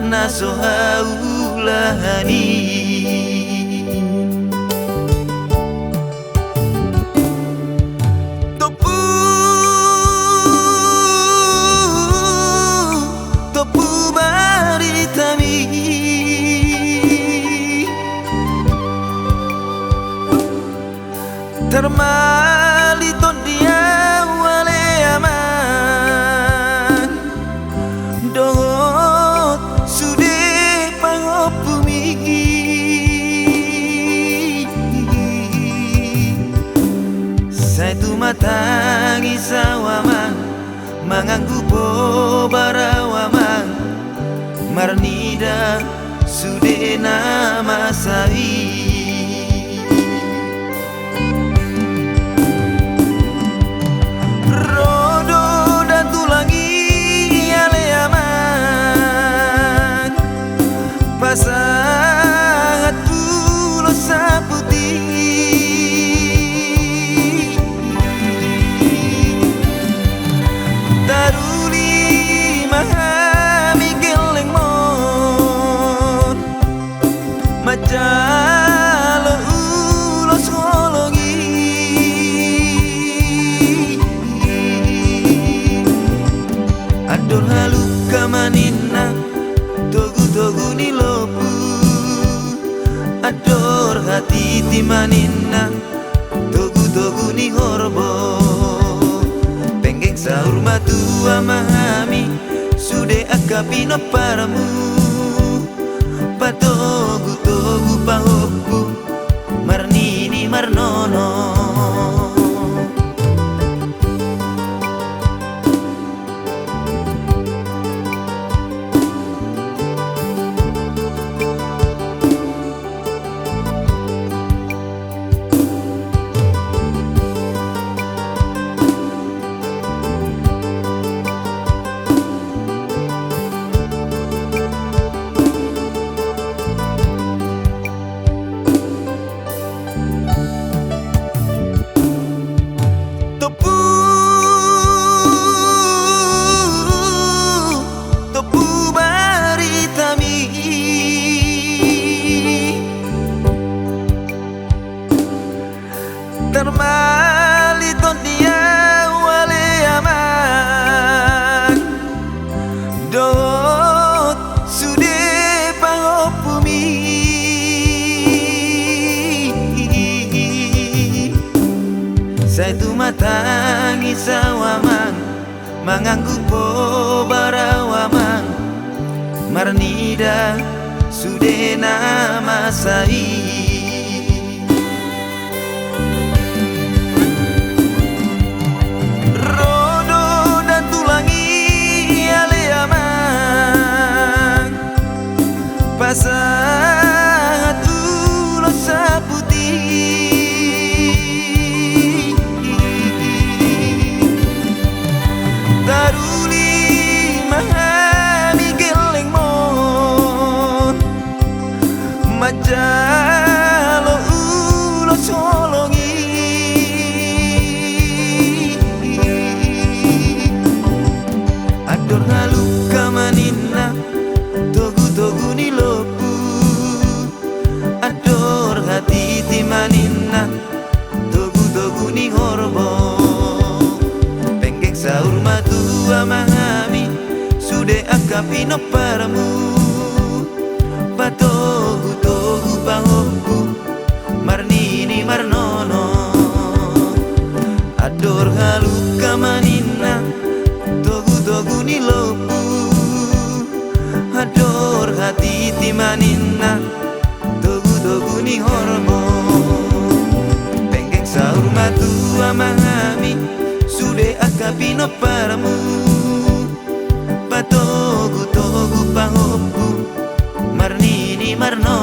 na so haulahani. Topu baritami termali ton dia wale aman dohot sude pangopumi saitu matangi sawamang manganggu po barawamang marnida sude nama sai. Pasangat pulau saputi taruli mahami geleng mon majalo ulos ngolongi ador haluka manina togu ni lopu ador hati timanina togu ni horbo penggeng sahur matu amahami sude akapino paramu patogu pahopu marnini marnono. Termali ton dia wale aman dot sude pangopumi saitu matangi sawamang manganggu po barawamang marnida sude nama sai. Pasangat ulos saputi taruli mahami geleng mon majalo ulos ngolongi ador haluka manina togu ni lopu ador hati timanina togu ni horbo penggeng sahur matu amahami sude akapino paramu patogu pahopu marnini marnono ador haluka manina togu ni lopu ador hati timanina togu ni hormo penggeng sahur matu amahami sude akapino paramu patogu pahopu marnini marno.